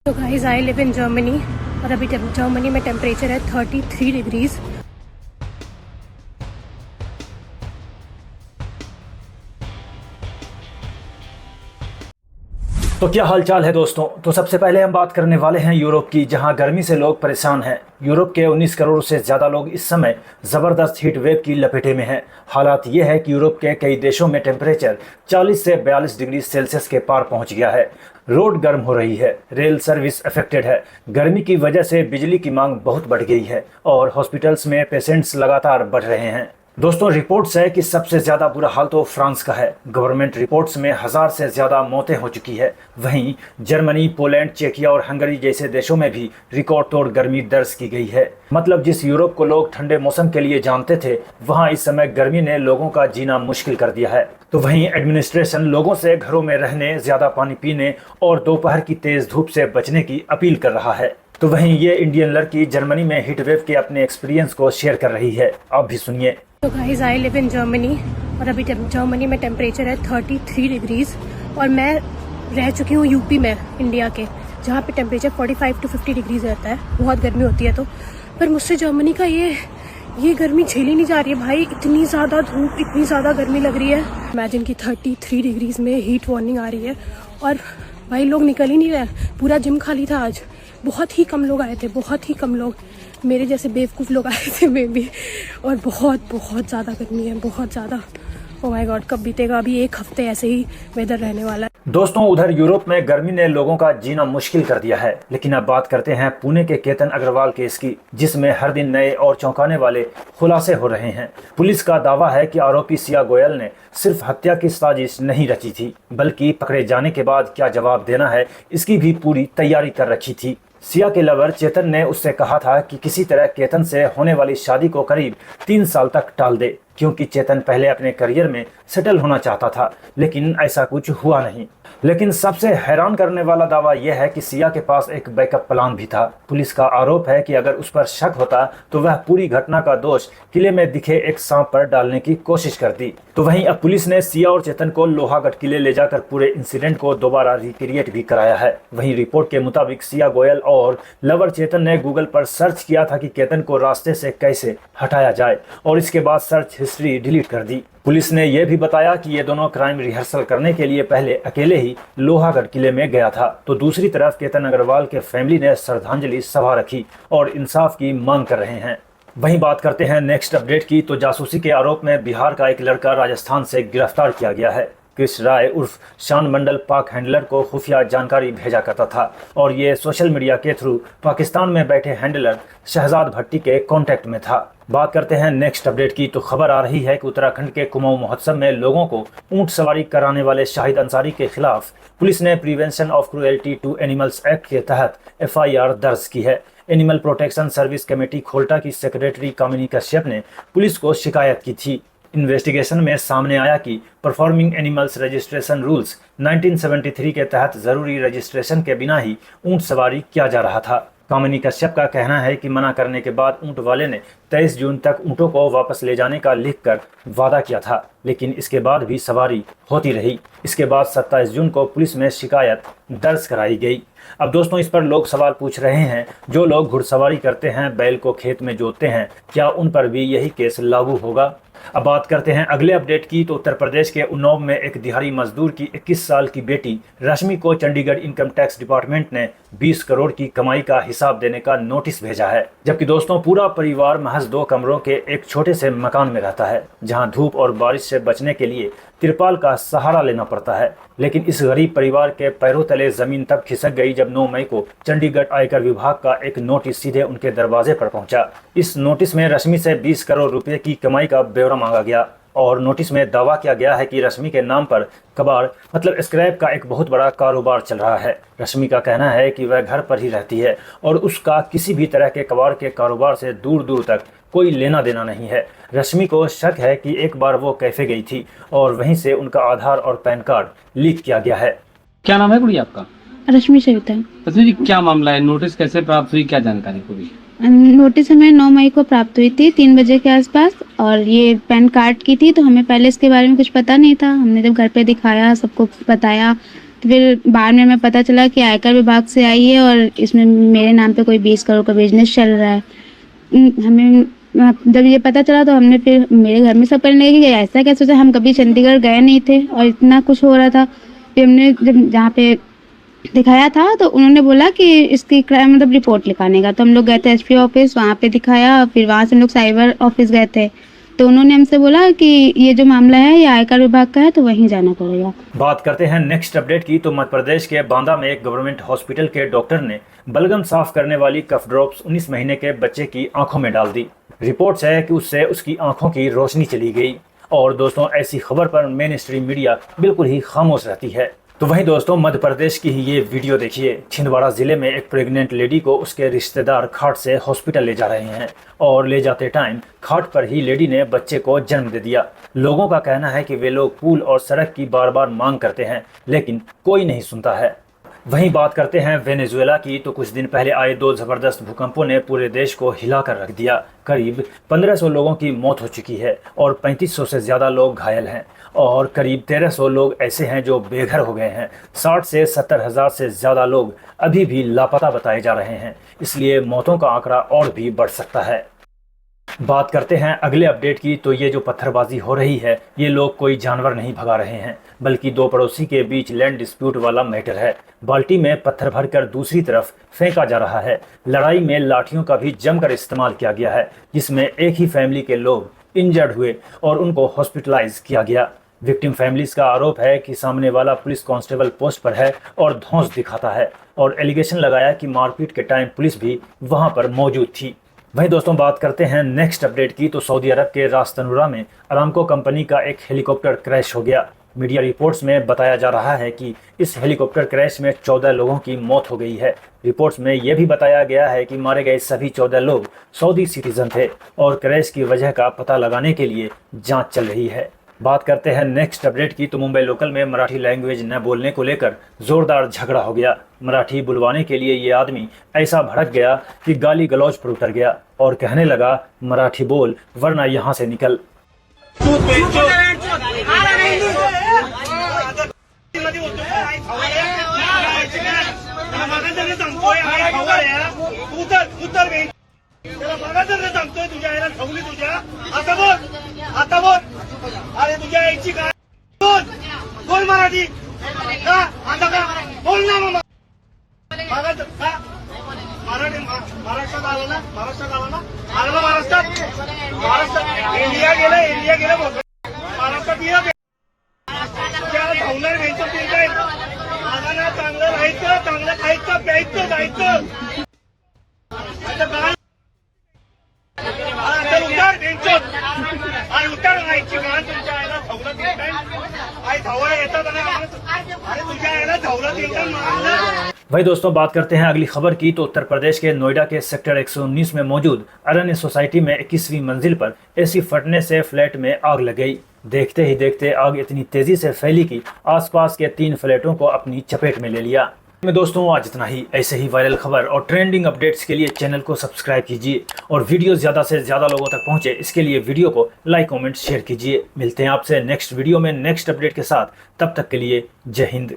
तो guys I live in Germany और अभी जर्मनी में टेम्परेचर है 33 डिग्रीज। तो क्या हालचाल है दोस्तों। तो सबसे पहले हम बात करने वाले हैं यूरोप की, जहां गर्मी से लोग परेशान हैं। यूरोप के 19 करोड़ से ज़्यादा लोग इस समय ज़बरदस्त हीट वेव की लपेटे में हैं। हालात ये है कि यूरोप के कई देशों में टेम्परेचर 40 से 42 डिग्री सेल्सियस के पार पहुंच गया है। रोड गर्म हो रही है, रेल सर्विस अफेक्टेड है, गर्मी की वजह से बिजली की मांग बहुत बढ़ गई है और हॉस्पिटल्स में पेशेंट्स लगातार बढ़ रहे हैं। दोस्तों, रिपोर्ट्स है कि सबसे ज़्यादा बुरा हाल तो फ्रांस का है। गवर्नमेंट रिपोर्ट्स में 1000 से ज़्यादा मौतें हो चुकी है। वहीं जर्मनी, पोलैंड, चेकिया और हंगरी जैसे देशों में भी रिकॉर्ड तोड़ गर्मी दर्ज की गई है। मतलब जिस यूरोप को लोग ठंडे मौसम के लिए जानते थे, वहाँ इस समय गर्मी ने लोगों का जीना मुश्किल कर दिया है। तो वहीं एडमिनिस्ट्रेशन लोगों से घरों में रहने, ज़्यादा पानी पीने और दोपहर की तेज़ धूप से बचने की अपील कर रहा है। तो वहीं ये इंडियन लड़की जर्मनी में हीट वेव के अपने एक्सपीरियंस को शेयर कर रही है। आप भी सुनिए। तो guys I live in Germany और अभी जर्मनी में टेम्परेचर है 33 डिग्रीज और मैं रह चुकी हूँ यूपी में, इंडिया के, जहाँ पे टेम्परेचर 45 to 50 डिग्रीज रहता है। बहुत गर्मी होती है। तो पर मुझसे जर्मनी का ये गर्मी झेली नहीं जा रही है भाई। इतनी ज़्यादा धूप, इतनी ज़्यादा गर्मी लग रही है। इमेजिन की 33 डिग्रीज में हीट वार्निंग आ रही है और भाई लोग निकल ही नहीं रहे। पूरा जिम खाली था आज। बहुत ही कम लोग आए थे, बहुत ही कम लोग, मेरे जैसे बेवकूफ़ लोग आए थे मे भी। और बहुत बहुत ज़्यादा गर्मी है, बहुत ज़्यादा। ओह माय गॉड, कब बीतेगा? अभी एक हफ्ते ऐसे ही वेदर रहने वाला है। दोस्तों, उधर यूरोप में गर्मी ने लोगों का जीना मुश्किल कर दिया है। लेकिन अब बात करते हैं पुणे के केतन अग्रवाल केस की, जिसमें हर दिन नए और चौंकाने वाले खुलासे हो रहे हैं। पुलिस का दावा है कि आरोपी सिया गोयल ने सिर्फ हत्या की साजिश नहीं रची थी, बल्कि पकड़े जाने के बाद क्या जवाब देना है, इसकी भी पूरी तैयारी कर रखी थी। सिया के लवर चेतन ने उससे कहा था कि किसी तरह केतन से होने वाली शादी को करीब 3 साल तक टाल दे, क्योंकि चेतन पहले अपने करियर में सेटल होना चाहता था। लेकिन ऐसा कुछ हुआ नहीं। लेकिन सबसे हैरान करने वाला दावा यह है कि सिया के पास एक बैकअप प्लान भी था। पुलिस का आरोप है कि अगर उस पर शक होता तो वह पूरी घटना का दोष किले में दिखे एक सांप पर डालने की कोशिश करती। तो वहीं अब पुलिस ने सिया और चेतन को लोहागढ़ किले ले जाकर पूरे इंसिडेंट को दोबारा रिक्रिएट भी कराया है। वहीं रिपोर्ट के मुताबिक सिया गोयल और लवर चेतन ने गूगल पर सर्च किया था कि केतन को रास्ते से कैसे हटाया जाए और इसके बाद सर्च हिस्ट्री डिलीट कर दी। पुलिस ने यह भी बताया कि ये दोनों क्राइम रिहर्सल करने के लिए पहले अकेले ही लोहागढ़ किले में गया था। तो दूसरी तरफ केतन अग्रवाल के फैमिली ने श्रद्धांजलि सभा रखी और इंसाफ की मांग कर रहे हैं। वहीं बात करते हैं नेक्स्ट अपडेट की। तो जासूसी के आरोप में बिहार का एक लड़का राजस्थान से गिरफ्तार किया गया है। कृष राय उर्फ शान मंडल पाक हैंडलर को खुफिया जानकारी भेजा करता था और ये सोशल मीडिया के थ्रू पाकिस्तान में बैठे हैंडलर शहजाद भट्टी के कांटेक्ट में था। बात करते हैं नेक्स्ट अपडेट की। तो खबर आ रही है कि उत्तराखंड के कुमाऊं महोत्सव में लोगों को ऊंट सवारी कराने वाले शाहिद अंसारी के खिलाफ पुलिस ने prevention of cruelty to animals act के तहत FIR दर्ज की है। Animal protection service committee Kholta की सेक्रेटरी कामिनी कश्यप ने पुलिस को शिकायत की थी। इन्वेस्टिगेशन में सामने आया कि परफॉर्मिंग एनिमल्स रजिस्ट्रेशन रूल्स 1973 के तहत जरूरी रजिस्ट्रेशन के बिना ही ऊंट सवारी किया जा रहा था। कामिनी कश्यप का कहना है कि मना करने के बाद ऊंट वाले ने 23 जून तक ऊंटों को वापस ले जाने का लिखकर वादा किया था, लेकिन इसके बाद भी सवारी होती रही। इसके बाद 27 जून को पुलिस में शिकायत दर्ज कराई गई। अब दोस्तों, इस पर लोग सवाल पूछ रहे हैं, जो लोग घुड़सवारी करते हैं, बैल को खेत में जोतते हैं, क्या उन पर भी यही केस लागू होगा? अब बात करते हैं अगले अपडेट की। तो उत्तर प्रदेश के उन्नाव में एक दिहाड़ी मजदूर की 21 साल की बेटी रश्मि को चंडीगढ़ इनकम टैक्स डिपार्टमेंट ने 20 करोड़ की कमाई का हिसाब देने का नोटिस भेजा है। जबकि दोस्तों, पूरा परिवार महज 2 कमरों के एक छोटे से मकान में रहता है, जहां धूप और बारिश से बचने के लिए तिरपाल का सहारा लेना पड़ता है। लेकिन इस गरीब परिवार के पैरों तले जमीन तब खिसक गई जब 9 मई को चंडीगढ़ आयकर विभाग का एक नोटिस सीधे उनके दरवाजे पर पहुंचा। इस नोटिस में रश्मि से 20 करोड़ रुपए की कमाई का ब्यौरा मांगा गया और नोटिस में दावा किया गया है कि रश्मि के नाम पर कबाड़ मतलब स्क्रैप का एक बहुत बड़ा कारोबार चल रहा है। रश्मि का कहना है कि वह घर पर ही रहती है और उसका किसी भी तरह के कबाड़ के कारोबार से दूर दूर तक कोई लेना देना नहीं है। रश्मि को शक है कि एक बार वो कैफे गई थी और वहीं से उनका आधार और पैन कार्ड लीक किया गया है। क्या नाम है गुड़िया आपका? रश्मि सविता। रश्मि जी, क्या मामला है? नोटिस कैसे प्राप्त हुई, क्या जानकारी पूरी? नोटिस हमें 9 मई को प्राप्त हुई थी 3 बजे के आसपास और ये पैन कार्ड की थी। तो हमें पहले इसके बारे में कुछ पता नहीं था। हमने जब घर पे दिखाया, सबको बताया तो फिर बाद में हमें पता चला कि आयकर विभाग से आई है और इसमें मेरे नाम पे कोई 20 करोड़ का बिजनेस चल रहा है। हमें जब ये पता चला तो हमने फिर मेरे घर में सब करने लगे कि ऐसा कैसे सोचा, हम कभी चंडीगढ़ गए नहीं थे और इतना कुछ हो रहा था। फिर हमने जब जहाँ पे दिखाया था तो उन्होंने बोला कि इसकी क्राइम मतलब रिपोर्ट लिखाने का, तो हम लोग गए थे एसपी ऑफिस, वहाँ पे दिखाया। फिर वहाँ से हम लोग साइबर ऑफिस गए थे तो उन्होंने हमसे बोला कि ये जो मामला है ये आयकर विभाग का है तो वहीं जाना पड़ेगा। बात करते हैं नेक्स्ट अपडेट की तो मध्य प्रदेश के बांदा में एक गवर्नमेंट हॉस्पिटल के डॉक्टर ने बलगम साफ करने वाली कफ ड्रॉप्स 19 महीने के बच्चे की आंखों में डाल दी। रिपोर्ट्स है कि उससे उसकी आंखों की रोशनी चली गई। और दोस्तों, ऐसी खबर पर मेन स्ट्रीम मीडिया बिल्कुल ही खामोश रहती है। तो वहीं दोस्तों, मध्य प्रदेश की ही ये वीडियो देखिए। छिंदवाड़ा जिले में एक प्रेग्नेंट लेडी को उसके रिश्तेदार खाट से हॉस्पिटल ले जा रहे हैं और ले जाते टाइम खाट पर ही लेडी ने बच्चे को जन्म दे दिया। लोगों का कहना है कि वे लोग पुल और सड़क की बार बार मांग करते हैं लेकिन कोई नहीं सुनता है। वहीं बात करते हैं वेनेजुएला की तो कुछ दिन पहले आए 2 जबरदस्त भूकंपों ने पूरे देश को हिला कर रख दिया। करीब 1500 लोगों की मौत हो चुकी है और 3500 से ज़्यादा लोग घायल हैं और करीब 1300 लोग ऐसे हैं जो बेघर हो गए हैं। 60 से 70 हज़ार से ज़्यादा लोग अभी भी लापता बताए जा रहे हैं, इसलिए मौतों का आंकड़ा और भी बढ़ सकता है। बात करते हैं अगले अपडेट की तो ये जो पत्थरबाजी हो रही है ये लोग कोई जानवर नहीं भगा रहे हैं बल्कि 2 पड़ोसी के बीच लैंड डिस्प्यूट वाला मैटर है। बाल्टी में पत्थर भरकर दूसरी तरफ फेंका जा रहा है। लड़ाई में लाठियों का भी जमकर इस्तेमाल किया गया है जिसमें एक ही फैमिली के लोग इंजर्ड हुए और उनको हॉस्पिटलाइज किया गया। विक्टिम फैमिलीज का आरोप है कि सामने वाला पुलिस कांस्टेबल पोस्ट पर है और धौंस दिखाता है और एलिगेशन लगाया कि मारपीट के टाइम पुलिस भी वहां पर मौजूद थी। वहीं दोस्तों, बात करते हैं नेक्स्ट अपडेट की तो सऊदी अरब के रास तनूरा में अरामको कंपनी का एक हेलीकॉप्टर क्रैश हो गया। मीडिया रिपोर्ट्स में बताया जा रहा है कि इस हेलीकॉप्टर क्रैश में 14 लोगों की मौत हो गई है। रिपोर्ट्स में यह भी बताया गया है कि मारे गए सभी 14 लोग सऊदी सिटीजन थे और क्रैश की वजह का पता लगाने के लिए जांच चल रही है। बात करते हैं नेक्स्ट अपडेट की तो मुंबई लोकल में मराठी लैंग्वेज न बोलने को लेकर जोरदार झगड़ा हो गया। मराठी बुलवाने के लिए ये आदमी ऐसा भड़क गया कि गाली गलौज पर उतर गया और कहने लगा, मराठी बोल वरना यहाँ से निकल। अरे तुझ्या यायची काय बोल मराठी का आता का बोल ना मग मराठी महाराष्ट्रात आलं ना आलं ना महाराष्ट्रात इंडिया गेलं महाराष्ट्रात ये त्याला धावणार घ्यायचं ते काय मला ना चांगलं राहायचं चांगलं खायचं प्यायचं जायचं आता काय उतार त्यांचं आणि उतार राहायची का तुमच्या आईला धावलं आई धावला येतात अरे तुझ्या आईला धावलं येतात। वही दोस्तों, बात करते हैं अगली खबर की तो उत्तर प्रदेश के नोएडा के सेक्टर 119 में मौजूद अरण्य सोसाइटी में 21वीं मंजिल पर एसी फटने से फ्लैट में आग लग गई। देखते ही देखते आग इतनी तेजी से फैली कि आसपास के 3 फ्लैटों को अपनी चपेट में ले लिया। में दोस्तों, आज इतना ही। ऐसे ही वायरल खबर और ट्रेंडिंग अपडेट्स के लिए चैनल को सब्सक्राइब कीजिए और वीडियो ज़्यादा से ज़्यादा लोगों तक पहुंचे इसके लिए वीडियो को लाइक कमेंट शेयर कीजिए। मिलते हैं आपसे नेक्स्ट वीडियो में नेक्स्ट अपडेट के साथ, तब तक के लिए जय हिंद।